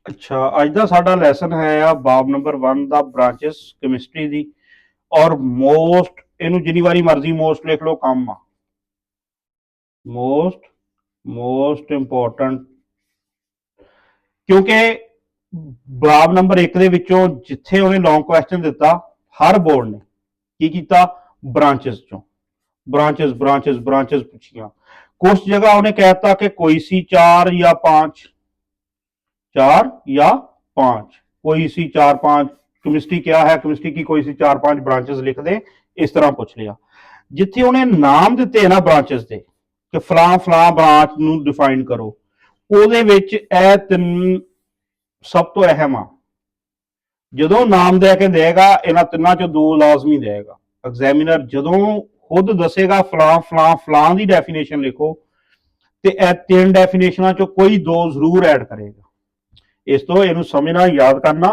अच्छा, अज का साडा लैसन है आ बाब नंबर 1 दा ब्रांचेस केमिस्ट्री दी। और मोस्ट इनू जिन्नी बारी मर्जी मोस्ट लिख लो कम आ। मोस्ट मोस्ट इंपॉर्टेंट, क्योंकि बाब नंबर 1 दे विचों जिथे उन्हें लॉन्ग क्वेश्चन दिता, हर बोर्ड ने की कीता, ब्रांचेस चों ब्रांचेस ब्रांचेस ब्रांचेस पूछिया। कुछ जगह उन्हें कहता कि कोई सी 4 या 5, 4 या 5, कोई सी 4 5। केमिस्ट्री क्या है, केमिस्ट्री की कोई सी 4 5 ब्रांचेस लिख दे, इस तरह पूछ लिया। जिथे उन्हें नाम दिते ना ब्रांचेस के, कि फलां फलां ब्रांच नूं डिफाइन करो, ਉਹਦੇ ਵਿੱਚ ਇਹ ਤਿੰਨ ਸਭ ਤੋਂ ਅਹਿਮ ਆ। ਜਦੋਂ ਨਾਮ ਦੇ ਕੇ ਦੇਗਾ, ਇਹਨਾਂ ਤਿੰਨਾਂ ਚੋਂ ਦੋ ਲਾਜ਼ਮੀ ਦੇਗਾ। ਐਗਜ਼ਾਮੀਨਰ ਜਦੋਂ ਖੁਦ ਦੱਸੇਗਾ ਫਲਾਂ ਫਲਾਂ ਫਲਾਂ ਦੀ ਡੈਫੀਨੇਸ਼ਨ ਲਿਖੋ, ਤੇ ਇਹ ਤਿੰਨ ਡੈਫੀਨੇਸ਼ਨਾਂ ਚੋਂ ਕੋਈ ਦੋ ਜ਼ਰੂਰ ਐਡ ਕਰੇਗਾ। ਇਸ ਤੋਂ ਇਹਨੂੰ ਸਮਝਣਾ, ਯਾਦ ਕਰਨਾ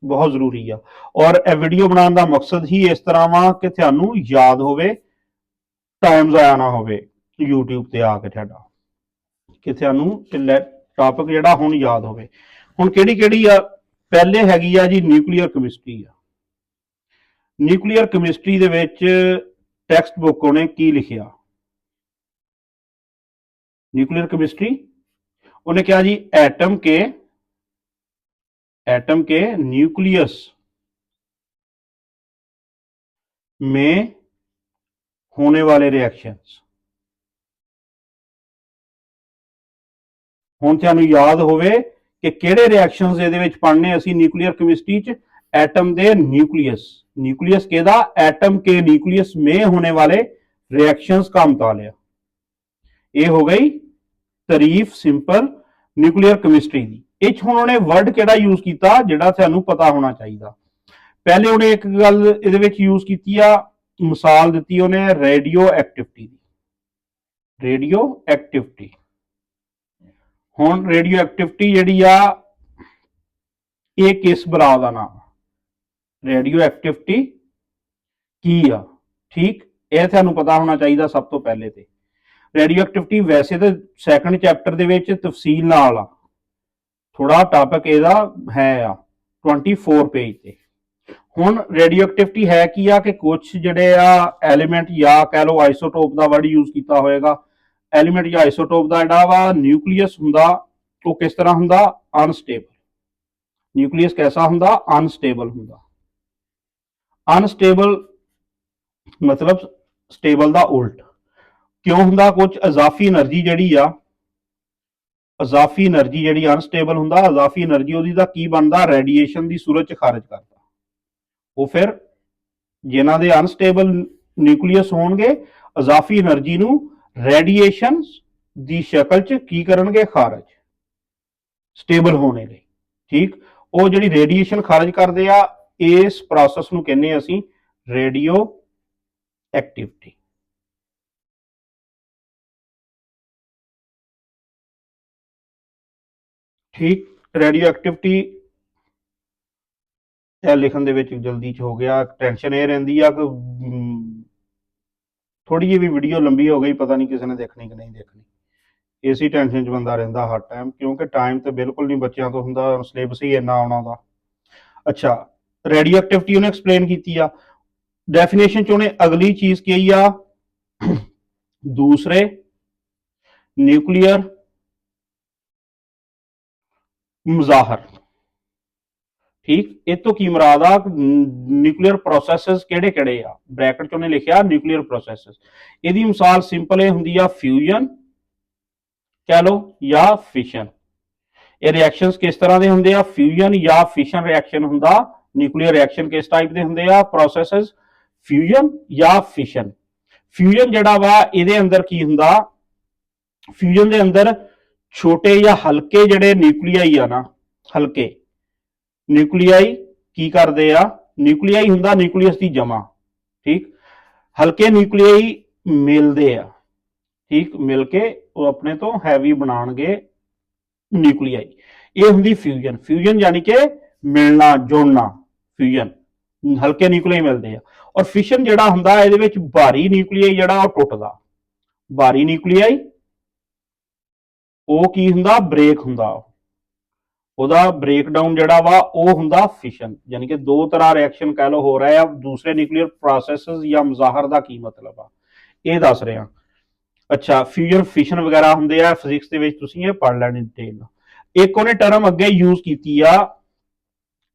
ਬਹੁਤ ਜ਼ਰੂਰੀ ਆ। ਔਰ ਇਹ ਵੀਡੀਓ ਬਣਾਉਣ ਦਾ ਮਕਸਦ ਹੀ ਇਸ ਤਰ੍ਹਾਂ ਵਾ ਕਿ ਤੁਹਾਨੂੰ ਯਾਦ ਹੋਵੇ, ਟਾਈਮ ਜ਼ਾਇਆ ਨਾ ਹੋਵੇ YouTube ਤੇ ਆ ਕੇ ਤੁਹਾਡਾ, ਕਿ ਤੁਹਾਨੂੰ ਟਾਪਿਕ ਜਿਹੜਾ ਹੁਣ ਯਾਦ ਹੋਵੇ। ਹੁਣ ਕਿਹੜੀ ਕਿਹੜੀ ਆ? ਪਹਿਲੇ ਹੈਗੀ ਆ ਜੀ ਨਿਊਕਲੀਅਰ ਕੈਮਿਸਟਰੀ ਆ। ਨਿਊਕਲੀਅਰ ਕੈਮਿਸਟਰੀ ਦੇ ਵਿੱਚ ਟੈਕਸਟ ਬੁੱਕ ਉਹਨੇ ਕੀ ਲਿਖਿਆ? न्यूक्लियर केमिस्ट्री उन्हें क्या जी, एटम के न्यूक्लियस में होने वाले रिएक्शंस। हुण तुहानूं याद होवे कि किहड़े रिएक्शंस इहदे विच पढ़ने असीं न्यूक्लियर केमिस्ट्री च? एटम दे न्यूक्लियस, न्यूक्लियस केदा? एटम के न्यूक्लियस में होने वाले रिएक्शंस का मुतालिया। ये हो गई तारीफ सिंपल न्यूक्लियर केमिस्ट्री की। इस हुण उन्हें वर्ड किहड़ा यूज किया जिहड़ा तुहानूं पता होना चाहिए। पहले उन्हें एक गल इहदे विच यूज की आ, मिसाल दी उन्हें रेडियो एक्टिविटी की। रेडियो एक्टिविटी, हुण रेडियो एक्टिविटी जिहड़ी आ, ये किस बला दा नाम? रेडियो एक्टिविटी की आ? ठीक, यह तुहानूं पता होना चाहिए सब तो पहले। तो रेडियो एक्टिविटी वैसे तो सैकंड चैप्टर दे विच तफसील नाल आ, थोड़ा टॉपिक इहदा है आ 24 पेज ते। हुण रेडियो एक्टिविटी है कि आ कि कुछ जिहड़े आ एलीमेंट, या कह लो आइसोटोप का वर्ड यूज किया होएगा। एलीमेंट या आइसोटोप का जिहड़ा वा न्यूक्लियस हुंदा, वो किस तरह हुंदा? अनस्टेबल। न्यूक्लियस कैसा हुंदा? अनस्टेबल हुंदा। अनस्टेबल मतलब स्टेबल का उल्ट। क्यों हुंदा? कुछ इजाफी एनर्जी जिहड़ी आ, इजाफी एनर्जी जिहड़ी अनस्टेबल हुंदा, इजाफी एनर्जी उहदी दा की बनदा? रेडिएशन दी सूरत च खारिज करदा। वो फिर जिन्हां दे अनस्टेबल न्यूक्लियस होणगे, इजाफी एनर्जी नूं रेडिएशन दी शक्ल च की करनगे? खारिज, स्टेबल होने लई। ठीक, वो जिहड़ी रेडिएशन खारिज करदे आ, इस प्रोसैस नूं कहने असीं रेडियो एक्टिविटी। ठीक, रेडियो एक्टिविटी लिखण दे विच जल्दी च हो गया। टेंशन ये रहिंदी आ कि थोड़ी जी भी वीडियो लंबी हो गई, पता नहीं किसी ने देखनी कि नहीं देखनी। इसी टेंशन च बंदा रहिंदा हर टाइम, क्योंकि टाइम तो बिल्कुल नहीं बच्चों तो हुंदा, सिलेबस ही इन्ना आउणा दा। अच्छा, रेडियो एक्टिविटी उन्हें एक्सप्लेन की आ। डेफिनेशन च उन्हें अगली चीज कही आ, दूसरे न्यूक्लियर मुजाहर। ठीक, इस तो की मुराद आ? न्यूक्लियर प्रोसैसेस किहड़े किहड़े आ? ब्रैकेट च उन्हें लिखिया न्यूक्लियर प्रोसैसेस। इहदी मिसाल सिंपल ये हुंदी आ, फ्यूजन कह लो या फिशन। ये रिएक्शंस किस तरह के होंगे? फ्यूजन या फिशन रिएक्शन हुंदा। न्यूक्लियर रिएक्शन किस टाइप के होंगे? प्रोसैसेस फ्यूजन या फिशन। फ्यूजन जिहड़ा वा, इहदे अंदर की हुंदा? फ्यूजन के अंदर छोटे या हल्के जिहड़े न्यूक्लियाई आ ना, हल्के न्यूक्लियाई की करदे आ? न्यूक्लियाई हुंदा न्यूक्लियस की जमा। ठीक, हल्के न्यूक्लियाई मिलदे आ। ठीक, मिल के वो अपने तो हैवी बनाणगे न्यूक्लियाई। ये हुंदी फ्यूजन। फ्यूजन यानी कि मिलना जुड़ना, फ्यूजन हल्के न्यूक्लियाई मिलते हैं। और फिशन जिहड़ा हुंदा, इहदे विच भारी न्यूक्लियाई जिहड़ा वो टुटदा। भारी न्यूक्लियाई वो की हुंदा? ब्रेक हुंदा। ਉਹਦਾ ਬ੍ਰੇਕਡਾਊਨ ਜਿਹੜਾ ਵਾ ਉਹ ਹੁੰਦਾ ਫਿਸ਼ਨ, ਯਾਨੀ ਕਿ ਦੋ ਤਰ੍ਹਾਂ ਰਿਐਕਸ਼ਨ ਕਹਿ ਲਓ ਹੋ ਰਿਹਾ ਆ ਦੂਸਰੇ ਨਿਊਕਲੀਅਰ ਪ੍ਰੋਸੈਸਸ ਜਾਂ ਮੁਜ਼ਾਹਰ ਦਾ ਕੀ ਮਤਲਬ ਆ ਇਹ ਦੱਸ ਰਿਹਾ। ਅੱਛਾ, ਫਿਊਜ਼ਨ ਫਿਸ਼ਨ ਵਗੈਰਾ ਹੁੰਦੇ ਆ ਫਿਜ਼ਿਕਸ ਦੇ ਵਿੱਚ, ਤੁਸੀਂ ਇਹ ਪੜ੍ਹ ਲੈਣੀ ਡਿਟੇਲ। ਇੱਕ ਉਹਨੇ ਟਰਮ ਅੱਗੇ ਯੂਜ਼ ਕੀਤੀ ਆ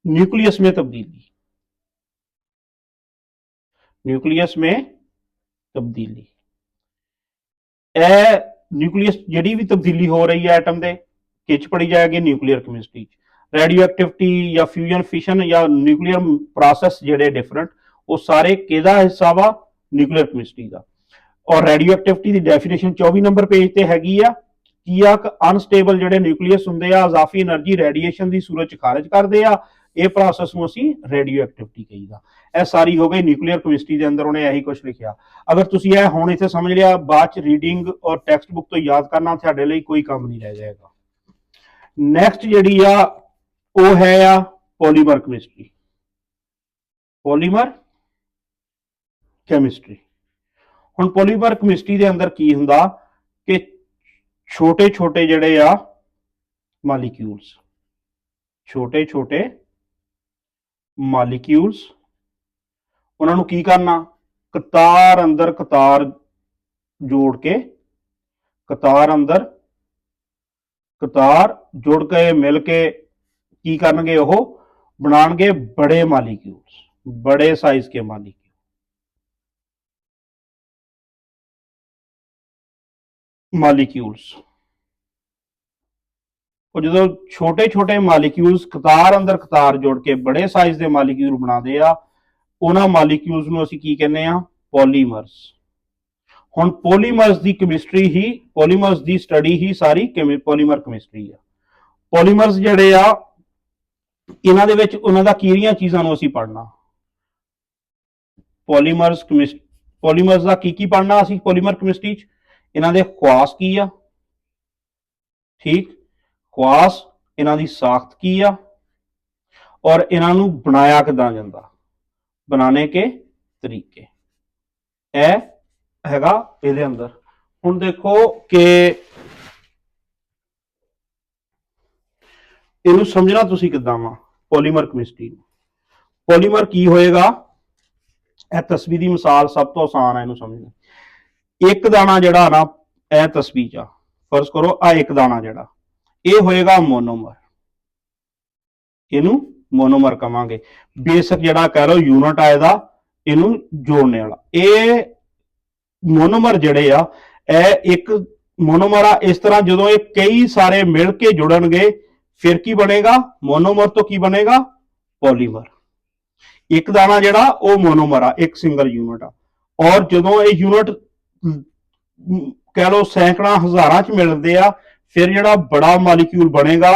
न्यूक्लियस में तब्दीली, न्यूक्लियस में तब्दीली। न्यूक्लियस ਜਿਹੜੀ ਵੀ ਤਬਦੀਲੀ ਹੋ ਰਹੀ ਹੈ ਐਟਮ ਦੇ ਕਿਚ ਪੜੀ ਜਾਏਗੀ ਨਿਊਕਲੀਅਰ ਕੈਮਿਸਟਰੀ ਚ। ਰੇਡੀਓ ਐਕਟਿਵਿਟੀ ਜਾਂ ਫਿਊਜ਼ਨ ਫਿਸ਼ਨ ਜਾਂ ਨਿਊਕਲੀਅਰ ਪ੍ਰੋਸੈਸ ਜਿਹੜੇ ਡਿਫਰੈਂਟ ਉਹ ਸਾਰੇ ਕਿਹਦਾ ਹਿੱਸਾ ਵਾ ਨਿਊਕਲੀਅਰ ਕੈਮਿਸਟਰੀ ਦਾ। ਔਰ ਰੇਡੀਓ ਐਕਟਿਵਿਟੀ ਦੀ ਡੈਫੀਨੇਸ਼ਨ 24 ਨੰਬਰ ਪੇਜ ਤੇ ਹੈਗੀ ਆ ਕੀ ਆ ਅਨਸਟੇਬਲ ਜਿਹੜੇ ਨਿਊਕਲੀਅਸ ਹੁੰਦੇ ਆ ਇਜ਼ਾਫੀ એનર્ਜੀ ਰੇਡੀਏਸ਼ਨ ਦੀ ਸੂਰਤ ਚ ਖਾਰਜ ਕਰਦੇ ਆ, ਇਹ ਪ੍ਰੋਸੈਸ ਨੂੰ ਅਸੀਂ ਰੇਡੀਓ ਐਕਟਿਵਿਟੀ ਕਹੀਦਾ। ਇਹ ਸਾਰੀ ਹੋ ਗਈ ਨਿਊਕਲੀਅਰ ਕੈਮਿਸਟਰੀ ਦੇ ਅੰਦਰ ਉਹਨੇ ਇਹੀ ਕੁਝ ਲਿਖਿਆ। ਅਗਰ ਤੁਸੀਂ ਇਹ ਹੁਣ ਇੱਥੇ ਸਮਝ ਲਿਆ ਬਾਅਦ ਚ ਰੀਡਿੰਗ ਔਰ ਟੈਕਸਟ ਬੁੱਕ ਤੋਂ ਯਾਦ ਕਰਨਾ ਤੁਹਾਡੇ ਲਈ ਕੋਈ ਕੰਮ ਨਹੀਂ ਰਹਿ ਜਾਏਗਾ। ਨੈਕਸਟ ਜਿਹੜੀ ਆ ਉਹ ਹੈ ਆ ਪੋਲੀਮਰ ਕੈਮਿਸਟਰੀ, ਪੋਲੀਮਰ ਕੈਮਿਸਟਰੀ। ਹੁਣ ਪੋਲੀਮਰ ਕੈਮਿਸਟਰੀ ਦੇ ਅੰਦਰ ਕੀ ਹੁੰਦਾ ਕਿ ਛੋਟੇ ਛੋਟੇ ਜਿਹੜੇ ਆ ਮਾਲੀਕਿਊਲਸ, ਛੋਟੇ ਛੋਟੇ ਮਾਲੀਕਿਊਲਸ, ਉਹਨਾਂ ਨੂੰ ਕੀ ਕਰਨਾ ਕਤਾਰ ਅੰਦਰ ਕਤਾਰ ਜੋੜ ਕੇ, ਕਤਾਰ ਅੰਦਰ ਕਤਾਰ ਜੋੜ ਕੇ ਮਿਲ ਕੇ ਕੀ ਕਰਨਗੇ ਉਹ ਬਣਾਣਗੇ ਬੜੇ ਮਾਲੀਕਿਊਲਸ, बड़े साइज के मालिक्यूल। और जो छोटे छोटे मालिक्यूल्स कतार अंदर कतार जोड़ के बड़े साइज के मालिक्यूल बनाते आ उन्होंने मालिक्यूल्स नूं असीं की कहने आ पॉलीमर्स। हुण पॉलीमर्स की केमिस्ट्री ही, पॉलीमर्स की स्टडी ही सारी पॉलीमर केमिस्ट्री आ। पॉलीमर्स जिहड़े आ इन्हां दे विच उन्हां दा किहड़ियां चीज़ां नूं असीं पढ़ना, पॉलीमर्स केमिस्ट्री, पॉलीमर्स का की पढ़ना असीं पॉलीमर केमिस्ट्री च, इन्हां दे ख्वास की आ, ठीक, ख्वास इन्हां दी साख्त की आ और इन्हां नूं बनाया किदां जांदा, बनाने के तरीके ए हैगा इहदे अंदर। हुण देखो कि इहनूं समझना तुसीं किदां वा पॉलीमर केमिस्ट्री। पॉलीमर की होएगा, यह तस्वीर की मिसाल सब तो आसान है इहनूं समझना। एक दाना जिहड़ा ना यह तस्वीर आ, फर्ज करो आ एक दाना जिहड़ा ये होएगा मोनोमर, इहनूं मोनोमर कहांगे। बेसिक जिहड़ा कह लो यूनिट आ इहदा इहनूं जोड़ने वाला। ये मोनोमर जिहड़े आ एक मोनोमर आ, इस तरह जो ये कई सारे मिल के जुड़नगे फिर की बनेगा, मोनोमर तो की बनेगा पॉलीमर। एक दाना जिहड़ा वो मोनोमर आ, एक सिंगल यूनिट आ, और जो ये यूनिट कह लो सैकड़ा हजारां च मिलते आ फिर जिहड़ा बड़ा मालिक्यूल बनेगा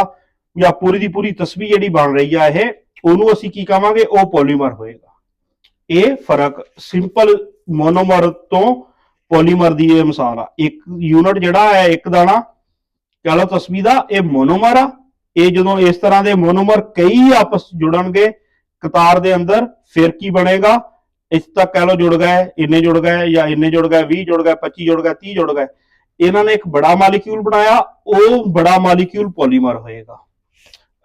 या पूरी की पूरी तस्वीर जिहड़ी बन रही है उहनूं असीं की कहांगे वो पॉलीमर होएगा। ये फर्क सिंपल मोनोमर तो पॉलीमर की ये मिसाल आ। एक यूनिट जिहड़ा है एक दाना कह लो तस्वीर का ये मोनोमर आ। ये जो इस तरह के मोनोमर कई आपस जुड़नगे कतार के अंदर फिर की बनेगा, इस तक कह लो जुड़ गए, इन्ने जुड़ गए या इन्ने जुड़ गए, 20 जुड़ गए, 25 जुड़ गए, 30 जुड़ गए, इन्होंने एक बड़ा मालिक्यूल बनाया, वो बड़ा मालिक्यूल पॉलीमर होएगा।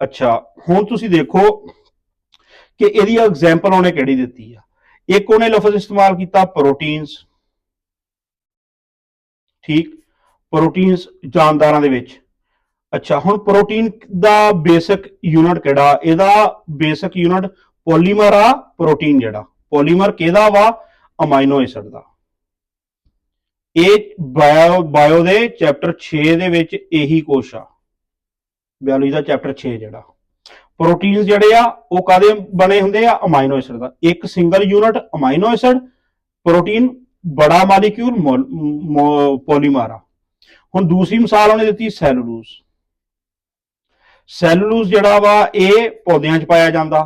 अच्छा हुण तुसीं देखो कि इहदी एग्जाम्पल उन्हें किहड़ी दित्ती है। एक उन्हें लफ्ज इस्तेमाल किया प्रोटीन्स, ठीक, प्रोटीन्स जानदारां दे विच। अच्छा हुण प्रोटीन दा बेसिक यूनिट किहड़ा, इहदा बेसिक यूनिट पॉलीमर आ। प्रोटीन जिहड़ा पॉलीमर किहदा वा, अमाइनो एसिड दा। ये बायो दे चैप्टर 6 दे विच यही कुछ आ, बायोलॉजी दा चैप्टर 6 जिहड़ा। प्रोटीन्स जिहड़े आ वो कादे बने हुंदे आ, अमाइनो एसिड दा। एक single unit amino acid, protein बड़ा मालिक्यूल पॉलीमर आ। हुण दूसरी मिसाल उन्हें दित्ती सैलूलोज। सैलूलोज जिहड़ा वा ये पौधों च पाया जाता,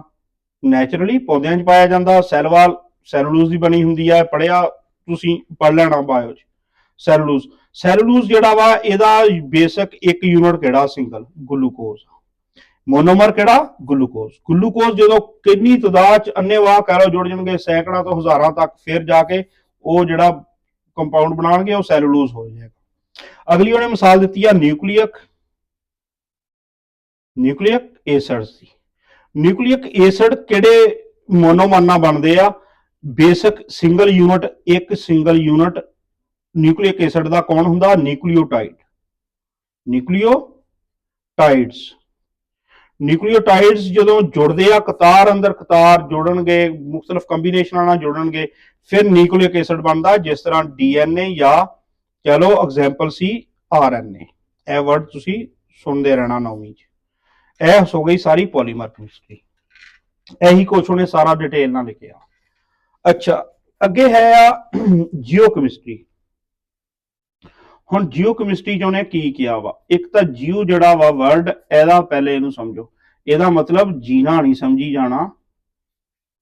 नैचुरली पौधों च पाया जाता। सैलवाल सैलूलोज की बनी हुंदी है, पढ़िया तुसीं पढ़ लेना बायो च। सैलूलोज, सैलूलोज जिहड़ा वा इहदा बेसिक एक यूनिट किहड़ा सिंगल ग्लूकोज। मोनोमर किहड़ा ग्लूकोज। ग्लूकोज जो कितनी तादाद च अन्नेवाह कह लो जुड़ जाएंगे सैकड़ा तो हज़ारां तक, फिर जाके वो जिहड़ा कंपाउंड बनाएंगे वो सैलूलोज हो जाएगा। अगली उन्हें मिसाल दी है न्यूक्लियक। ਨਿਊਕਲੀਅਕ ਐਸਿਡਸ ਦੀ। ਨਿਊਕਲੀਅਕ ਐਸਿਡ ਕਿਹੜੇ ਮੋਨੋਮਰ ਨਾਲ ਬਣਦੇ ਆ? ਬੇਸਿਕ ਸਿੰਗਲ ਯੂਨਿਟ, ਇੱਕ ਸਿੰਗਲ ਯੂਨਿਟ ਨਿਊਕਲੀਅਕ ਐਸਿਡ ਦਾ ਕੌਣ ਹੁੰਦਾ? ਨਿਊਕਲੀਓਟਾਈਡ। ਨਿਊਕਲੀਓਟਾਈਡਸ। ਨਿਊਕਲੀਓਟਾਈਡਸ ਜਦੋਂ ਜੁੜਦੇ ਆ, ਕਤਾਰ ਅੰਦਰ ਕਤਾਰ ਜੁੜਨਗੇ, ਮੁxtਲਫ ਕੰਬੀਨੇਸ਼ਨਾਂ ਨਾਲ ਜੁੜਨਗੇ, ਫਿਰ ਨਿਊਕਲੀਅਕ ਐਸਿਡ ਬਣਦਾ, ਜਿਸ ਤਰ੍ਹਾਂ ਡੀਐਨਏ ਜਾਂ ਕਹ ਲਓ ਐਗਜ਼ਾਮਪਲ ਸੀ ਆਰਐਨਏ। ਇਹ ਵਰਡ ਤੁਸੀਂ ਸੁਣਦੇ ਰਹਿਣਾ 9ਵੀਂ ਚ। ਇਹ ਹੋ ਗਈ ਸਾਰੀ ਪੋਲੀਮਰ ਕੈਮਿਸਟਰੀ। ਇਹੀ ਕੁਛ ਉਹਨੇ ਸਾਰਾ ਡਿਟੇਲ ਨਾਲ ਲਿਖਿਆ। ਅੱਛਾ, ਅੱਗੇ ਹੈ ਆ ਜੀਓਕੈਮਿਸਟਰੀ। ਹੁਣ ਜੀਓਕੈਮਿਸਟਰੀ ਚ ਉਹਨੇ ਕੀ ਕਿਹਾ ਵਾ? ਇੱਕ ਤਾਂ ਜੀਓ ਜਿਹੜਾ ਵਾ ਵਰਡ, ਇਹਦਾ ਪਹਿਲੇ ਇਹਨੂੰ ਸਮਝੋ। ਇਹਦਾ ਮਤਲਬ ਜੀਣਾ ਨਹੀਂ ਸਮਝੀ ਜਾਣਾ,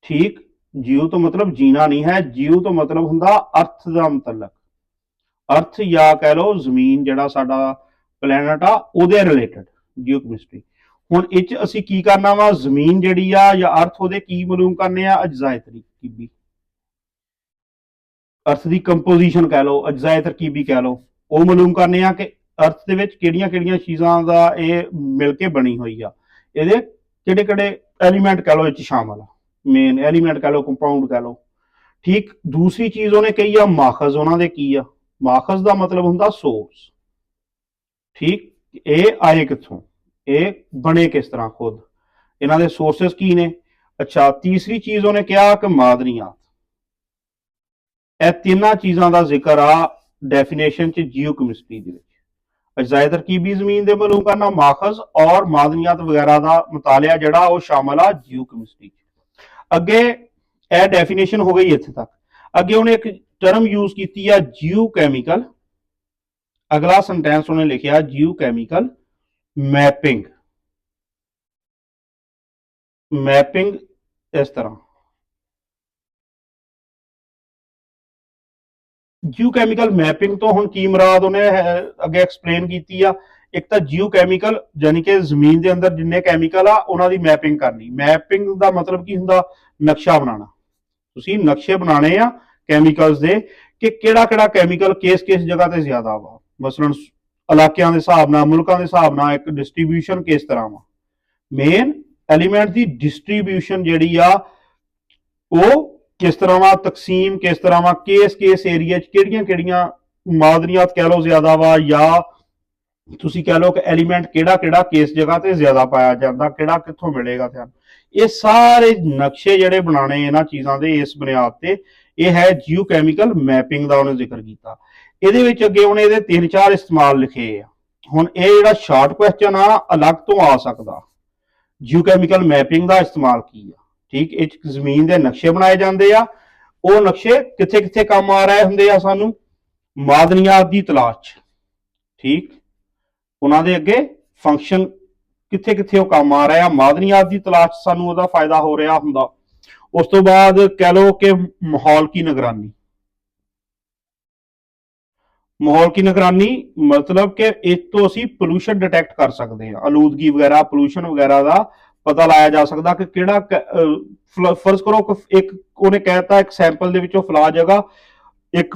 ਠੀਕ? ਜੀਓ ਤੋਂ ਮਤਲਬ ਜੀਣਾ ਨਹੀਂ ਹੈ। ਜੀਓ ਤੋਂ ਮਤਲਬ ਹੁੰਦਾ ਅਰਥ ਦਾ ਮਤਲਬ, ਅਰਥ ਜਾਂ ਕਹਿ ਲਓ ਜ਼ਮੀਨ ਜਿਹੜਾ ਸਾਡਾ ਪਲੈਨਟ ਆ ਉਹਦੇ ਰਿਲੇਟਡ ਜੀਓਕੈਮਿਸਟਰੀ। ਹੁਣ ਇਹ ਚ ਅਸੀਂ ਕੀ ਕਰਨਾ ਵਾ? ਜ਼ਮੀਨ ਜਿਹੜੀ ਆ ਜਾਂ ਅਰਥ ਉਹਦੇ ਕੀ ਮਾਲੂਮ ਕਰਨੇ ਆ? ਅਜਜ਼ਾਏ ਤਰਕੀਬੀ, ਅਰਥ ਦੀ ਕੰਪੋਜੀਸ਼ਨ ਕਹਿ ਲਓ, ਅਜਜ਼ਾਏ ਤਰਕੀਬੀ ਕਹਿ ਲਓ, ਉਹ ਮਾਲੂਮ ਕਰਨੇ ਆ ਕਿ ਅਰਥ ਦੇ ਵਿੱਚ ਕਿਹੜੀਆਂ ਕਿਹੜੀਆਂ ਚੀਜ਼ਾਂ ਦਾ ਇਹ ਮਿਲ ਕੇ ਬਣੀ ਹੋਈ ਆ, ਇਹਦੇ ਕਿਹੜੇ ਕਿਹੜੇ ਐਲੀਮੈਂਟ ਕਹਿ ਲਓ ਇਹ ਚ ਸ਼ਾਮਲ ਆ, ਮੇਨ ਐਲੀਮੈਂਟ ਕਹਿ ਲਓ, ਕੰਪਾਊਂਡ ਕਹਿ ਲਓ, ਠੀਕ? ਦੂਸਰੀ ਚੀਜ਼ ਉਹਨੇ ਕਹੀ ਆ ਮਾਖਜ਼। ਉਹਨਾਂ ਦੇ ਕੀ ਆ? ਮਾਖਜ਼ ਦਾ ਮਤਲਬ ਹੁੰਦਾ ਸੋਰਸ, ਠੀਕ? ਇਹ ਆਏ ਕਿੱਥੋਂ, ਇਹ ਬਣੇ ਕਿਸ ਤਰ੍ਹਾਂ, ਖੁਦ ਇਹਨਾਂ ਦੇ ਸੋਰਸਸ ਕੀ ਨੇ। ਅੱਛਾ, ਤੀਸਰੀ ਚੀਜ਼ ਉਹਨੇ ਕਿਹਾ ਕਿ ਮਾਦਨੀਆਤ। ਇਹ ਤਿੰਨਾਂ ਚੀਜ਼ਾਂ ਦਾ ਜ਼ਿਕਰ ਆ ਡੈਫੀਨੇਸ਼ਨ ਚ ਜੀਓਕੈਮਿਸਟਰੀ ਦੇ ਵਿੱਚ। ਅਜਜ਼ਾਏ ਤਰਕੀਬੀ ਜ਼ਮੀਨ ਦੇ ਮਾਲੂਮ ਕਰਨਾ, ਮਾਖਜ਼ ਔਰ ਮਾਦਨੀਆਤ ਵਗੈਰਾ ਦਾ ਮੁਤਾਲਿਆ ਜਿਹੜਾ ਉਹ ਸ਼ਾਮਲ ਆ ਜੀਓਕੈਮਿਸਟਰੀ ਚ। ਅੱਗੇ ਇਹ ਡੈਫੀਨੇਸ਼ਨ ਹੋ ਗਈ ਇੱਥੇ ਤੱਕ। ਅੱਗੇ ਉਹਨੇ ਇੱਕ ਟਰਮ ਯੂਜ਼ ਕੀਤੀ ਆ ਜੀਓਕੈਮੀਕਲ। ਅਗਲਾ ਸੈਂਟੈਂਸ ਉਹਨੇ ਲਿਖਿਆ ਜੀਓਕੈਮੀਕਲ ਮੈਪਿੰਗ। ਮੈਪਿੰਗ ਇਸ ਤਰ੍ਹਾਂ, ਜੀਓਕੈਮੀਕਲ ਮੈਪਿੰਗ ਤੋਂ ਹੁਣ ਕੀ ਮੁਰਾਦ ਉਹਨੇ ਅੱਗੇ ਐਕਸਪਲੇਨ ਕੀਤੀ ਆ। ਇੱਕ ਤਾਂ ਜੀਓਕੈਮੀਕਲ ਯਾਨੀ ਕਿ ਜ਼ਮੀਨ ਦੇ ਅੰਦਰ ਜਿੰਨੇ ਕੈਮੀਕਲ ਆ ਉਹਨਾਂ ਦੀ ਮੈਪਿੰਗ ਕਰਨੀ। ਮੈਪਿੰਗ ਦਾ ਮਤਲਬ ਕੀ ਹੁੰਦਾ? ਨਕਸ਼ਾ ਬਣਾਉਣਾ। ਤੁਸੀਂ ਨਕਸ਼ੇ ਬਣਾਉਣੇ ਆ ਕੈਮੀਕਲਸ ਦੇ ਕਿ ਕਿਹੜਾ ਕਿਹੜਾ ਕੈਮੀਕਲ ਕਿਸ ਕਿਸ ਜਗ੍ਹਾ ਤੇ ਜ਼ਿਆਦਾ ਵਾ, ਮਸਲਨ ਇਲਾਕਿਆਂ ਦੇ ਹਿਸਾਬ ਨਾਲ, ਮੁਲਕਾਂ ਦੇ ਹਿਸਾਬ ਨਾਲ, ਇੱਕ ਡਿਸਟ੍ਰੀਬਿਊਸ਼ਨ ਕਿਸ ਤਰ੍ਹਾਂ ਵਾ। ਮੇਨ ਐਲੀਮੈਂਟ ਦੀ ਡਿਸਟ੍ਰੀਬਿਊਸ਼ਨ ਜਿਹੜੀ ਆ ਉਹ ਕਿਸ ਤਰ੍ਹਾਂ ਵਾ, ਤਕਸੀਮ ਕਿਸ ਤਰ੍ਹਾਂ ਵਾ, ਕਿਸ ਏਰੀਆ ਚ ਕਿਹੜੀਆਂ ਕਿਹੜੀਆਂ ਮਾਦਨੀਆਤ ਕਹਿ ਲਓ ਜ਼ਿਆਦਾ ਵਾ, ਜਾਂ ਤੁਸੀਂ ਕਹਿ ਲਓ ਕਿ ਐਲੀਮੈਂਟ ਕਿਹੜਾ ਕਿਹੜਾ ਕਿਸ ਜਗ੍ਹਾ ਤੇ ਜ਼ਿਆਦਾ ਪਾਇਆ ਜਾਂਦਾ, ਕਿਹੜਾ ਕਿੱਥੋਂ ਮਿਲੇਗਾ ਤੁਹਾਨੂੰ। ਇਹ ਸਾਰੇ ਨਕਸ਼ੇ ਜਿਹੜੇ ਬਣਾਉਣੇ ਇਹਨਾਂ ਚੀਜ਼ਾਂ ਦੇ ਇਸ ਬੁਨਿਆਦ ਤੇ, ਇਹ ਹੈ ਜੀਓਕੈਮੀਕਲ ਮੈਪਿੰਗ ਦਾ ਉਹਨੇ ਜ਼ਿਕਰ ਕੀਤਾ। ਇਹਦੇ ਵਿੱਚ ਅੱਗੇ ਉਹਨੇ ਇਹਦੇ 3-4 ਇਸਤੇਮਾਲ ਲਿਖੇ ਆ। ਹੁਣ ਇਹ ਜਿਹੜਾ ਸ਼ਾਰਟ ਕੁਐਸਚਨ ਆ ਅਲੱਗ ਤੋਂ ਆ ਸਕਦਾ, ਜੀਓਕੈਮੀਕਲ ਮੈਪਿੰਗ ਦਾ ਇਸਤੇਮਾਲ ਕੀ ਆ, ਠੀਕ? ਇਹ ਜ਼ਮੀਨ ਦੇ ਨਕਸ਼ੇ ਬਣਾਏ ਜਾਂਦੇ ਆ। ਉਹ ਨਕਸ਼ੇ ਕਿੱਥੇ ਕਿੱਥੇ ਕੰਮ ਆ ਰਹੇ ਹੁੰਦੇ ਆ ਸਾਨੂੰ? ਮਾਦਨੀਆਤ ਦੀ ਤਲਾਸ਼, ਠੀਕ? ਉਹਨਾਂ ਦੇ ਅੱਗੇ ਫੰਕਸ਼ਨ ਕਿੱਥੇ ਕਿੱਥੇ ਉਹ ਕੰਮ ਆ ਰਿਹਾ, ਮਾਦਨੀਆਤ ਦੀ ਤਲਾਸ਼ ਸਾਨੂੰ ਉਹਦਾ ਫਾਇਦਾ ਹੋ ਰਿਹਾ ਹੁੰਦਾ। ਉਸ ਤੋਂ ਬਾਅਦ ਕਹਿ ਲਓ ਕਿ ਮਾਹੌਲ ਕੀ ਨਿਗਰਾਨੀ। ਮਾਹੌਲ ਕੀ ਨਿਗਰਾਨੀ ਮਤਲਬ ਕਿ ਇਸ ਤੋਂ ਅਸੀਂ ਪੋਲੂਸ਼ਨ ਡਿਟੈਕਟ ਕਰ ਸਕਦੇ ਹਾਂ, ਆਲੂਦਗੀ ਵਗੈਰਾ, ਪੋਲੂਸ਼ਨ ਵਗੈਰਾ ਦਾ ਪਤਾ ਲਾਇਆ ਜਾ ਸਕਦਾ ਕਿ ਕਿਹੜਾ ਫਰਜ਼ ਕਰੋ ਇੱਕ ਉਹਨੇ ਕਹਿਤਾ ਇੱਕ ਸੈਂਪਲ ਦੇ ਵਿੱਚੋਂ ਫਲਾ ਜਗ੍ਹਾ ਇੱਕ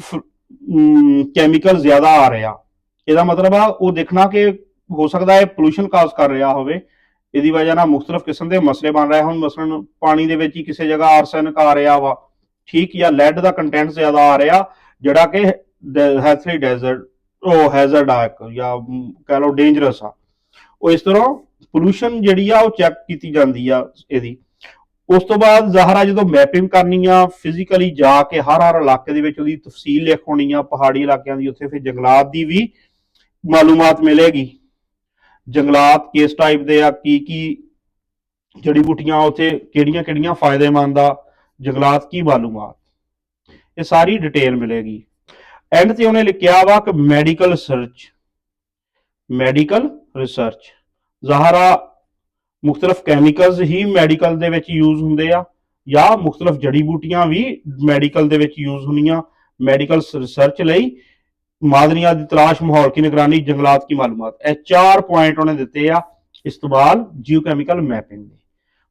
ਕੈਮੀਕਲ ਜ਼ਿਆਦਾ ਆ ਰਿਹਾ, ਇਹਦਾ ਮਤਲਬ ਆ ਉਹ ਦੇਖਣਾ ਕਿ ਹੋ ਸਕਦਾ ਹੈ ਪੋਲੂਸ਼ਨ ਕਾਜ਼ ਕਰ ਰਿਹਾ ਹੋਵੇ, ਇਹਦੀ ਵਜ੍ਹਾ ਨਾਲ ਮੁxtਲਫ ਕਿਸਮ ਦੇ ਮਸਲੇ ਬਣ ਰਹੇ। ਹੁਣ ਮਸਲਨ ਪਾਣੀ ਦੇ ਵਿੱਚ ਹੀ ਕਿਸੇ ਜਗ੍ਹਾ ਆਰਸੈਨਿਕ ਆ ਰਿਹਾ ਵਾ, ਠੀਕ? ਜਾਂ ਲੈਡ ਦਾ ਕੰਟੈਂਟ ਜ਼ਿਆਦਾ ਆ ਰਿਹਾ ਜਿਹੜਾ ਕਿ ਹੈਥਲੀ ਡੈਜ਼ਰਟ ਉਹ ਹੈਜ਼ਰਡ ਆ ਜਾਂ ਕਹਿ ਲਓ ਡੇਂਜਰਸ ਆ। ਉਹ ਇਸ ਤਰ੍ਹਾਂ ਪੋਲੂਸ਼ਨ ਜਿਹੜੀ ਆ ਉਹ ਚੈੱਕ ਕੀਤੀ ਜਾਂਦੀ ਆ ਇਹਦੀ। ਉਸ ਤੋਂ ਬਾਅਦ ਜ਼ਾਹਰਾ ਜਦੋਂ ਮੈਪਿੰਗ ਕਰਨੀ ਆ ਫਿਜ਼ੀਕਲੀ ਜਾ ਕੇ ਹਰ ਇਲਾਕੇ ਦੇ ਵਿੱਚ ਉਹਦੀ ਤਫਸੀਲ ਲਿਖ ਹੋਣੀ ਆ, ਪਹਾੜੀ ਇਲਾਕਿਆਂ ਦੀ, ਉੱਥੇ ਫਿਰ ਜੰਗਲਾਤ ਦੀ ਵੀ ਮਾਲੂਮਾਤ ਮਿਲੇਗੀ। ਜੰਗਲਾਤ ਕਿਸ ਟਾਈਪ ਦੇ ਆ, ਕੀ ਕੀ ਜੜੀ ਬੂਟੀਆਂ ਉੱਥੇ ਕਿਹੜੀਆਂ ਕਿਹੜੀਆਂ ਫਾਇਦੇਮੰਦ ਆ, ਜੰਗਲਾਤ ਕੀ ਮਾਲੂਮਾਤ, ਇਹ ਸਾਰੀ ਡਿਟੇਲ ਮਿਲੇਗੀ। ਐਂਡ ਤੇ ਉਹਨੇ ਲਿਖਿਆ ਵਾ ਕਿ ਮੈਡੀਕਲ ਰਿਸਰਚ ਜ਼ਾਹਰਾ ਮੁxtਲਫ ਕੈਮੀਕਲਸ ਹੀ ਮੈਡੀਕਲ ਦੇ ਵਿੱਚ ਯੂਜ਼ ਹੁੰਦੇ ਆ ਜਾਂ ਮੁxtਲਫ ਜੜੀ ਬੂਟੀਆਂ ਵੀ ਮੈਡੀਕਲ ਦੇ ਵਿੱਚ ਯੂਜ਼ ਹੁੰਦੀਆਂ। ਮੈਡੀਕਲ ਰਿਸਰਚ ਲਈ ਮਾਦਨੀਆਤ ਦੀ ਤਲਾਸ਼, ਮਾਹੌਲ ਕੀ ਨਿਗਰਾਨੀ, ਜੰਗਲਾਤ ਕੀ ਮਾਲੂਮਾਤ, ਇਹ 4 ਪੁਆਇੰਟ ਉਹਨੇ ਦਿੱਤੇ ਆ ਇਸਤੇਮਾਲ ਜੀਓਕੈਮੀਕਲ ਮੈਪਿੰਗ ਦੇ।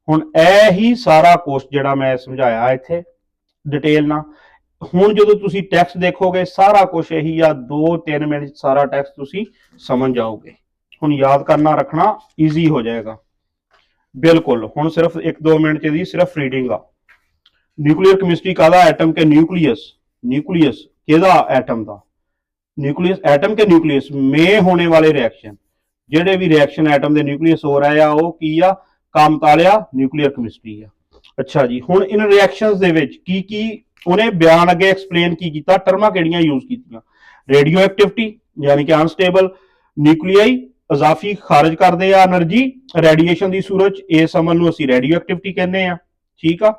ਹੁਣ ਇਹ ਹੀ ਸਾਰਾ ਕੋਰਸ ਜਿਹੜਾ ਮੈਂ ਸਮਝਾਇਆ ਇੱਥੇ ਡਿਟੇਲ ਨਾਲ। ਹੁਣ ਜਦੋਂ ਤੁਸੀਂ ਟੈਕਸਟ ਦੇਖੋਗੇ ਸਾਰਾ ਕੁਝ ਇਹੀ ਆ, 2-3 ਮਿੰਟ ਸਾਰਾ ਟੈਕਸਟ ਤੁਸੀਂ ਸਮਝ ਜਾਓਗੇ। ਹੁਣ ਯਾਦ ਕਰਨਾ ਰੱਖਣਾ ਈਜ਼ੀ ਹੋ ਜਾਏਗਾ ਬਿਲकुल। ਹੁਣ ਸਿਰਫ 1-2 ਮਿੰਟ ਦੀ ਸਿਰਫ ਰੀਡਿੰਗ ਆ। न्यूक्लियर केमिस्ट्री कादा एटम के न्यूक्लियस, न्यूक्लियस केदा एटम का न्यूक्लियस, एटम के न्यूक्लियस में होने वाले रिएक्शन, जेडे भी रिएक्शन एटम के न्यूक्लियस हो रहा है वो की आ काम तालिया न्यूक्लियर केमिस्ट्री आ। अच्छा जी, हुण इन रिएक्शंस दे विच की उन्हें बयान अगे एक्सप्लेन की कीता, टर्मां किहड़ियां यूज कीतियां? रेडियो एक्टिविटी यानी कि अनस्टेबल न्यूक्लियाई इजाफी खारिज करदे आ एनर्जी रेडिएशन की सूरत, इस अमल नूं असीं रेडियो एक्टिविटी कहने आ। ठीक आ,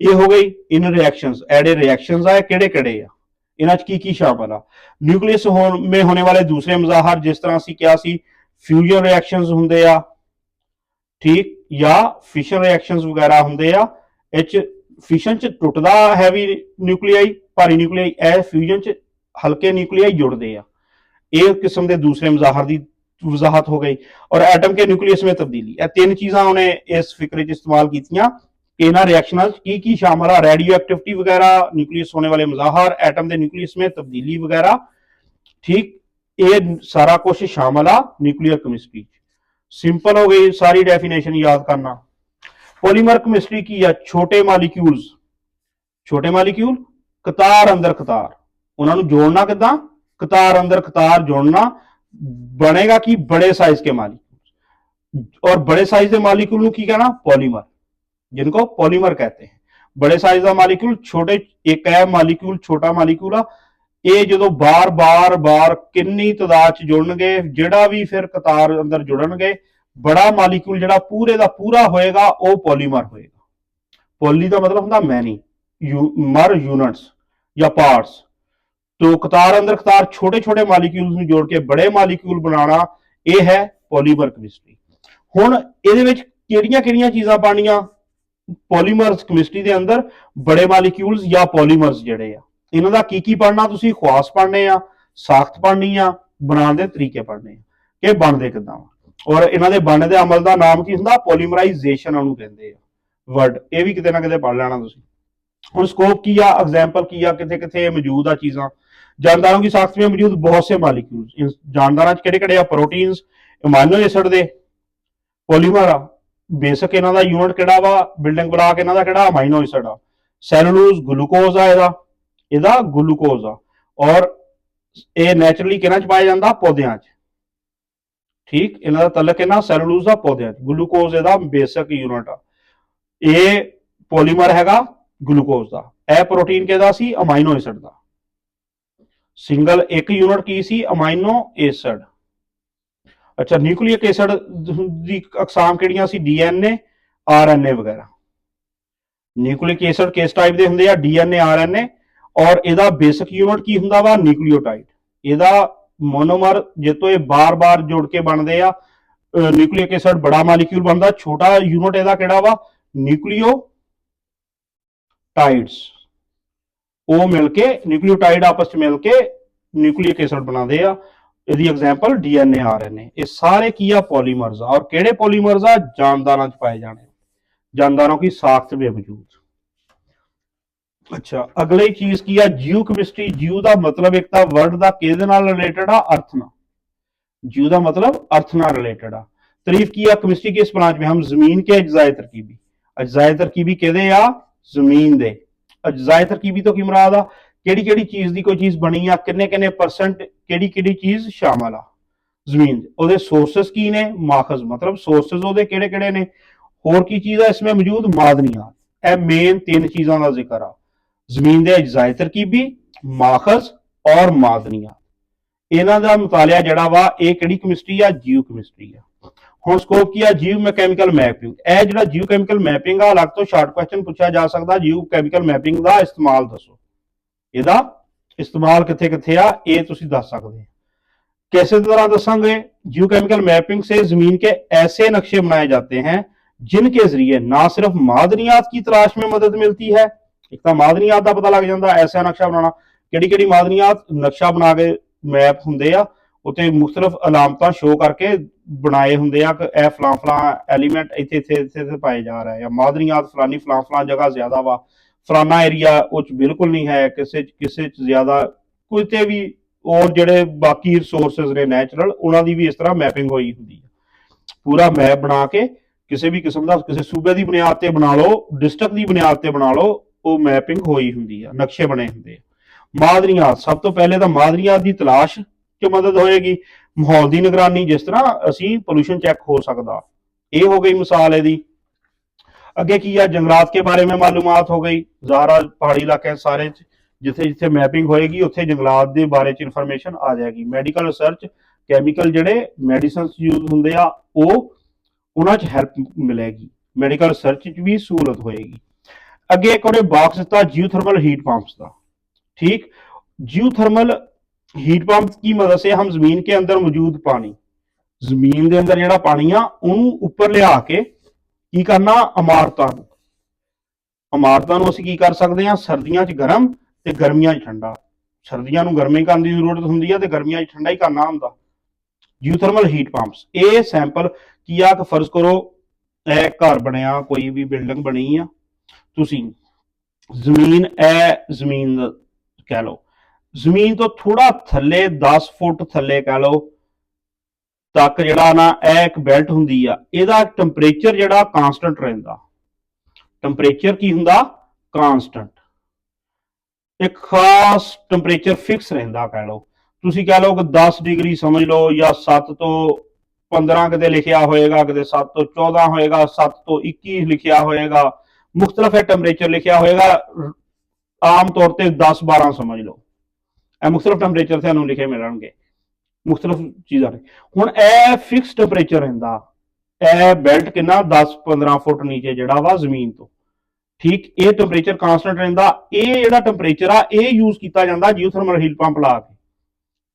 ये हो गई इन रिएक्शंस। एडे रिएक्शंस आए किहड़े किहड़े आ, इन्हां च की शामिल आ? न्यूक्लियस में होने वाले दूसरे मज़ाहर, जिस तरह असीं क्या सी फ्यूजन रिएक्शंस हुंदे आ, ठीक, या फिशन रिएक्शंस वगैरह हुंदे आ। फिशन च टुटदा हैवी न्यूक्लियाई, भारी न्यूक्लियाई, ए फ्यूजन च हल्के न्यूक्लियाई जुड़दे आ। एक किस्म के दूसरे मज़ाहर की वजाहत हो गई। और एटम के न्यूक्लियस में तब्दीली, यह 3 चीज़ां उन्हें इस फिक्रे च इस्तेमाल कीतियां। इन्हां रिएक्शनां की शामिल आ? रेडियो एक्टिविटी वगैरह, न्यूक्लियस होने वाले मज़ाहर, एटम के न्यूक्लियस में तब्दीली वगैरह। ठीक, ये सारा कुछ शामिल आ न्यूक्लियर केमिस्ट्री। सिंपल हो गई सारी डेफिनेशन याद करना। पॉलीमर केमिस्ट्री की है छोटे मालिक्यूल्स, छोटे मालिक्यूल कतार अंदर कतार, उन्होंने जोड़ना किदा? कतार अंदर कतार जोड़ना, बनेगा कि बड़े साइज के मालिक्यूल। और बड़े साइज के मालिक्यूल की कहना? पॉलीमर, जिनको पॉलीमर कहते हैं। बड़े साइज का मालिक्यूल, छोटे एक है मालिक्यूल छोटा मालिक्यूल आ, ये जो बार बार बार किन्नी तादाद जुड़नगे, जिहड़ा भी फिर कतार अंदर जुड़नगे, बड़ा मालिक्यूल जिहड़ा पूरे का पूरा होएगा वो पॉलीमर होएगा। पॉली का मतलब होंदा मैनी, मर यूनिट्स या पार्ट्स। तो कतार अंदर कतार छोटे छोटे मालिक्यूल्स जोड़ के बड़े मालिक्यूल बनाना, यह है पॉलीमर केमिस्ट्री। हुण इहदे विच किहड़ियां चीज़ां पाणियां पॉलीमर्स केमिस्ट्री के अंदर? बड़े मालिक्यूल्स या पॉलीमर्स जिहड़े आ, इन्हां दा की पढ़ना तुसीं? ख्वास पढ़ने आ, साख्त पढ़नी आ, बनाने के तरीके पढ़ने आ कि बनदे किदां। और इन्हां दे बनने दे अमल का नाम की हुंदा? पॉलीमराइजेशन उहनूं कहंदे आ वर्ड। ये भी किते ना किते पढ़ लेना तुसीं। हुण स्कोप की आ, एग्जाम्पल की आ, किथे किथे मौजूद आ चीज़ां। जानदारों की साख्त में मौजूद बहुत से मालिक्यूल्स, जानदारां किहड़े किहड़े आ? प्रोटीन्स, अमाइनो एसिड दे पॉलीमर आ। बेसिक इन्हां दा यूनिट किहड़ा वा? बिल्डिंग ब्लॉक इन्हां दा किहड़ा? अमाइनो एसिड आ। सैलूलोज ग्लूकोज आ, इहदा ग्लूकोज आ। और ये नैचुरली किहਨਾਂ च पाया जांदा? पौधियां च। ठीक, इन्हां दा तलक इन्हां सैलूलोज दा पौधियां च। ग्लूकोज इहदा बेसिक यूनिट आ। ये पॉलीमर हैगा ग्लूकोज का। यह प्रोटीन किहदा सी? अमाइनो एसिड का। सिंगल एक यूनिट की सी? Amino acid. अच्छा, न्यूक्लिक एसिड की अकसाम किहड़ियां सी? डीएनए, आरएनए वगैरह। न्यूक्लिक एसिड किस टाइप के हुंदे आ? DNA, RNA. और इहदा बेसिक यूनिट की हुंदा वा? न्यूक्लियोटाइड। इहदा मोनोमर जितो ये बार बार जुड़ के बनते आ। न्यूक्लिक एसिड बड़ा मालिक्यूल बनता, छोटा यूनिट इहदा किहड़ा वा? न्यूक्लियोटाइड्स। वो मिलके न्यूक्लियोटाइड आपस में मिलके न्यूक्लिक एसिड बनाते आ। इसकी एग्जाम्पल डीएनए, आरएनए। ये सारे की आ? पॉलीमर्स। और किहड़े पॉलीमर्स आ? जानदारां च पाए जाने, जानदारों की साख्त में मौजूद। अच्छा, अगली चीज की है जियो केमिस्ट्री। जियो का मतलब एक वर्ड का किहदे नाल रिलेटेड आ? अर्थ नाल। जियो का मतलब अर्थ नाल रिलेटेड आ। तारीफ की है केमिस्ट्री के इस ब्रांच में हम जमीन के अज्जाए तरकीबी, अज्जाए तरकीबी किहदे आ? जमीन दे। अज्जाए तरकीबी तो की मुराद आ? किहड़ी चीज की कोई चीज बनी आ, किन्ने किन्ने परसेंट किहड़ी चीज शामिल आ जमीन। उहदे सोर्सेस की ने? माखज, मतलब सोर्सेस उहदे किहड़े किहड़े ने? होर की चीज है इसमें मौजूद? मादनियात। यह मेन 3 चीजों का जिक्र आ। जमीन के अज्जाए तरकीबी, माखज और मादनियात। इन्हां दा मुतालिया जिहड़ा वा इह किहड़ी केमिस्ट्री आ? जियो केमिस्ट्री आ। हुण स्कोप की आ? जियो कैमिकल मैपिंग। यह जिहड़ा जियो कैमिकल मैपिंग आ, अलग तो शार्ट क्वेश्चन पूछा जा सकता, जियो कैमिकल मैपिंग का इस्तेमाल दसो, इहदा इस्तेमाल किथे किथे आ, ये तुसीं दस सकदे हो। कैसे तरह दसांगे? जियो केमिकल मैपिंग से जमीन के ऐसे नक्शे बनाए जाते हैं जिनके जरिए ना सिर्फ मादनियात की तलाश में मदद मिलती है, एक तो मादनियात का पता लग जाता, ऐसा नक्शा बनाना किहड़ी मादनियात नक्शा बना के मैप हुंदे आ, उत्ते मुख्तलिफ अलामतां शो करके बनाए हुंदे आ कि यह फलां फलां एलीमेंट इत्थे इत्थे इत्थे पाए जा रहा है, या मादनियात फलानी फलां फलां जगह ज्यादा वा, फलाना एरिया उच बिल्कुल नहीं है, किसे किसे ज्यादा, किते भी ਔਰ ਜਿਹੜੇ ਬਾਕੀ ਰਿਸੋਰਸਸ ਨੇ ਨੈਚੁਰਲ, ਉਹਨਾਂ ਦੀ ਵੀ ਇਸ ਤਰ੍ਹਾਂ ਮੈਪਿੰਗ ਹੋਈ ਹੁੰਦੀ ਹੈ। ਪੂਰਾ ਮੈਪ ਬਣਾ ਕੇ ਕਿਸੇ ਵੀ ਕਿਸਮ ਦਾ, ਕਿਸੇ ਸੂਬੇ ਦੀ ਬੁਨਿਆਦ ਤੇ ਬਣਾ ਲਓ, ਡਿਸਟ੍ਰਿਕਟ ਦੀ ਬੁਨਿਆਦ ਤੇ ਬਣਾ ਲਓ, ਉਹ ਮੈਪਿੰਗ ਹੋਈ ਹੁੰਦੀ ਆ, ਨਕਸ਼ੇ ਬਣੇ ਹੁੰਦੇ ਆ। ਮਾਦਰੀਆਂ, ਸਭ ਤੋਂ ਪਹਿਲੇ ਤਾਂ ਮਾਦਰੀਆਂ ਦੀ ਤਲਾਸ਼ 'ਚ ਮਦਦ ਹੋਏਗੀ। ਮਾਹੌਲ ਦੀ ਨਿਗਰਾਨੀ, ਜਿਸ ਤਰ੍ਹਾਂ ਅਸੀਂ ਪੋਲੂਸ਼ਨ ਚੈੱਕ ਹੋ ਸਕਦਾ, ਇਹ ਹੋ ਗਈ ਮਿਸਾਲ ਇਹਦੀ। ਅੱਗੇ ਕੀ ਆ, जंगलात के बारे में मालूमात हो गई। ज़ाहरा पहाड़ी इलाके सारे जिथे जिथे मैपिंग होएगी उत्थे जंगलात के बारे च इन्फॉर्मेशन आ जाएगी। मैडिकल रिसर्च, कैमिकल ਜਿਹੜੇ ਮੈਡੀਸਿਨਸ ਯੂਜ਼ ਹੁੰਦੇ ਆ, ਉਹ ਉਹਨਾਂ 'ਚ ਹੈਲਪ ਮਿਲੇਗੀ। ਮੈਡੀਕਲ ਰਿਸਰਚ 'ਚ ਵੀ ਸਹੂਲਤ ਹੋਏਗੀ। ਅੱਗੇ ਇੱਕ ਉਹਨੇ ਬਾਕਸ ਦਿੱਤਾ जियोथर्मल हीट पंप्स का। ठीक, जियोथर्मल हीट पंप की मदद से हम जमीन के अंदर मौजूद पानी, ਜ਼ਮੀਨ ਦੇ ਅੰਦਰ ਜਿਹੜਾ ਪਾਣੀ ਆ ਉਹਨੂੰ ਉੱਪਰ ਲਿਆ ਕੇ ਕੀ ਕਰਨਾ, ਇਮਾਰਤਾਂ ਨੂੰ ਅਸੀਂ ਕੀ ਕਰ ਸਕਦੇ ਹਾਂ, ਸਰਦੀਆਂ 'ਚ ਗਰਮ ਤੇ ਗਰਮੀਆਂ 'ਚ ਠੰਡਾ। ਸਰਦੀਆਂ ਨੂੰ ਗਰਮੀ ਕਰਨ ਦੀ ਜ਼ਰੂਰਤ ਹੁੰਦੀ ਹੈ ਤੇ ਗਰਮੀਆਂ 'ਚ ਠੰਡਾ ਹੀ ਕਰਨਾ ਹੁੰਦਾ। ਜਿਓਥਰਮਲ ਹੀਟ ਪੰਪਸ, ਇਹ ਸੈਂਪਲ ਕੀ ਆ ਕਿ ਫਰਜ਼ ਕਰੋ ਇਹ ਘਰ ਬਣਿਆ, ਕੋਈ ਵੀ ਬਿਲਡਿੰਗ ਬਣੀ ਆ, ਤੁਸੀਂ ਜ਼ਮੀਨ, ਇਹ ਜ਼ਮੀਨ ਕਹਿ ਲਓ, ਜ਼ਮੀਨ ਤੋਂ ਥੋੜਾ ਥੱਲੇ 10 ਫੁੱਟ ਥੱਲੇ ਕਹਿ ਲਓ ਤੱਕ ਜਿਹੜਾ ਨਾ ਇਹ ਇੱਕ ਬੈਲਟ ਹੁੰਦੀ ਆ, ਇਹਦਾ ਟੈਂਪਰੇਚਰ ਜਿਹੜਾ ਕਾਂਸਟੈਂਟ ਰਹਿੰਦਾ। ਟੈਂਪਰੇਚਰ ਕੀ ਹੁੰਦਾ, ਕਾਂਸਟੈਂਟ, ਇੱਕ ਖਾਸ ਟੈਂਪਰੇਚਰ ਫਿਕਸ ਰਹਿੰਦਾ। ਕਹਿ ਲਓ, ਤੁਸੀਂ ਕਹਿ ਲਓ ਕਿ 10 ਡਿਗਰੀ ਸਮਝ ਲਓ, ਜਾਂ 7 ਤੋਂ 15 ਕਿਤੇ ਲਿਖਿਆ ਹੋਏਗਾ, ਕਿਤੇ 7 ਤੋਂ 14 ਹੋਏਗਾ, 7 ਤੋਂ 21 ਲਿਖਿਆ ਹੋਏਗਾ, ਮੁxtਲਫ ਟੈਂਪਰੇਚਰ ਲਿਖਿਆ ਹੋਏਗਾ। ਆਮ ਤੌਰ ਤੇ 10-12 ਸਮਝ ਲਓ, ਇਹ ਮੁxtਲਫ ਟੈਂਪਰੇਚਰ ਤੁਹਾਨੂੰ ਲਿਖੇ ਮਿਲਣਗੇ, ਮੁxtਲਫ ਚੀਜ਼ਾਂ ਨੇ। ਹੁਣ ਇਹ ਫਿਕਸ ਟੈਂਪਰੇਚਰ ਰਹਿੰਦਾ, ਇਹ ਬੈਲਟ ਕਿੰਨਾ 10-15 ਫੁੱਟ ਨੀਚੇ ਜਿਹੜਾ ਵਾ ਜ਼ਮੀਨ ਤੋਂ। ਠੀਕ, ਇਹ ਟੈਂਪਰੇਚਰ ਕਾਂਸਟੈਂਟ ਰਹਿੰਦਾ। ਇਹ ਜਿਹੜਾ ਟੈਂਪਰੇਚਰ ਆ ਇਹ ਯੂਜ਼ ਕੀਤਾ ਜਾਂਦਾ ਜਿਓਥਰਮਲ ਹੀਟ ਪੰਪ ਲਾ ਕੇ,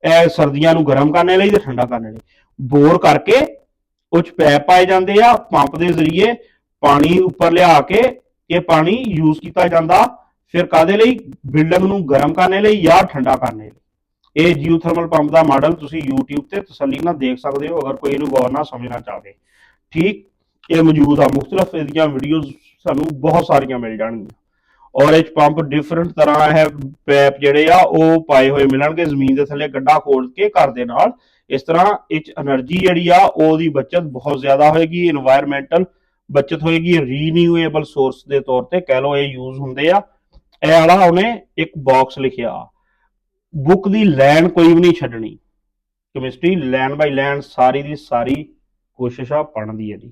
ਇਹ ਸਰਦੀਆਂ ਨੂੰ ਗਰਮ ਕਰਨ ਲਈ ਤੇ ਠੰਡਾ ਕਰਨ ਲਈ। ਬੋਰ ਕਰਕੇ ਉਹ 'ਚ ਪੈਪ ਪਾਏ ਜਾਂਦੇ ਆ, ਪੰਪ ਦੇ ਜ਼ਰੀਏ ਪਾਣੀ ਉੱਪਰ ਲਿਆ ਕੇ ਇਹ ਪਾਣੀ ਯੂਜ਼ ਕੀਤਾ ਜਾਂਦਾ। ਫਿਰ ਕਾਹਦੇ ਲਈ, ਬਿਲਡਿੰਗ ਨੂੰ ਗਰਮ ਕਰਨ ਲਈ ਜਾਂ ਠੰਡਾ ਕਰਨ ਲਈ। ਇਹ ਜਿਓਥਰਮਲ ਪੰਪ ਦਾ ਮਾਡਲ ਤੁਸੀਂ YouTube ਤੇ ਤਸੱਲੀ ਨਾਲ ਦੇਖ ਸਕਦੇ ਹੋ, ਅਗਰ ਕੋਈ ਇਹਨੂੰ ਗੌਰ ਨਾਲ ਸਮਝਣਾ ਚਾਹਵੇ। ਠੀਕ, ਇਹ ਮੌਜੂਦ ਆ, ਮੁxtਲਫ ਇਹਦੀਆਂ ਵੀਡੀਓਜ਼ ਸਾਨੂੰ ਬਹੁਤ ਸਾਰੀਆਂ ਮਿਲ ਜਾਣਗੀਆਂ। ਔਰ ਇਹ ਪੰਪ ਡਿਫਰੈਂਟ ਤਰ੍ਹਾਂ ਹੈ, ਪੈਪ ਜਿਹੜੇ ਆ ਉਹ ਪਾਏ ਹੋਏ ਮਿਲਣਗੇ ਜ਼ਮੀਨ ਦੇ ਥੱਲੇ, ਗੱਡਾ ਖੋਦ ਕੇ ਘਰ ਦੇ ਨਾਲ। ਇਸ ਤਰ੍ਹਾਂ ਇਹ 'ਚ એનર્ਜੀ ਜਿਹੜੀ ਆ ਉਹਦੀ ਬਚਤ ਬਹੁਤ ਜ਼ਿਆਦਾ ਹੋਏਗੀ, ਇਨਵਾਇਰਮੈਂਟਲ ਬਚਤ ਹੋਏਗੀ, ਰੀਨਿਊਏਬਲ ਸੋਰਸ ਦੇ ਤੌਰ ਤੇ ਕਹਿ ਲਓ ਇਹ ਯੂਜ਼ ਹੁੰਦੇ ਆ। ਇਹ ਵਾਲਾ ਉਹਨੇ ਇੱਕ ਬਾਕਸ ਲਿਖਿਆ, ਬੁੱਕ ਦੀ ਲਾਈਨ ਕੋਈ ਵੀ ਨਹੀਂ ਛੱਡਣੀ, ਕੈਮਿਸਟਰੀ ਲਾਈਨ ਬਾਈ ਲਾਈਨ ਸਾਰੀ ਦੀ ਸਾਰੀ ਕੋਸ਼ਿਸ਼ ਆ ਪੜ੍ਹਨ ਦੀ ਇਹਦੀ।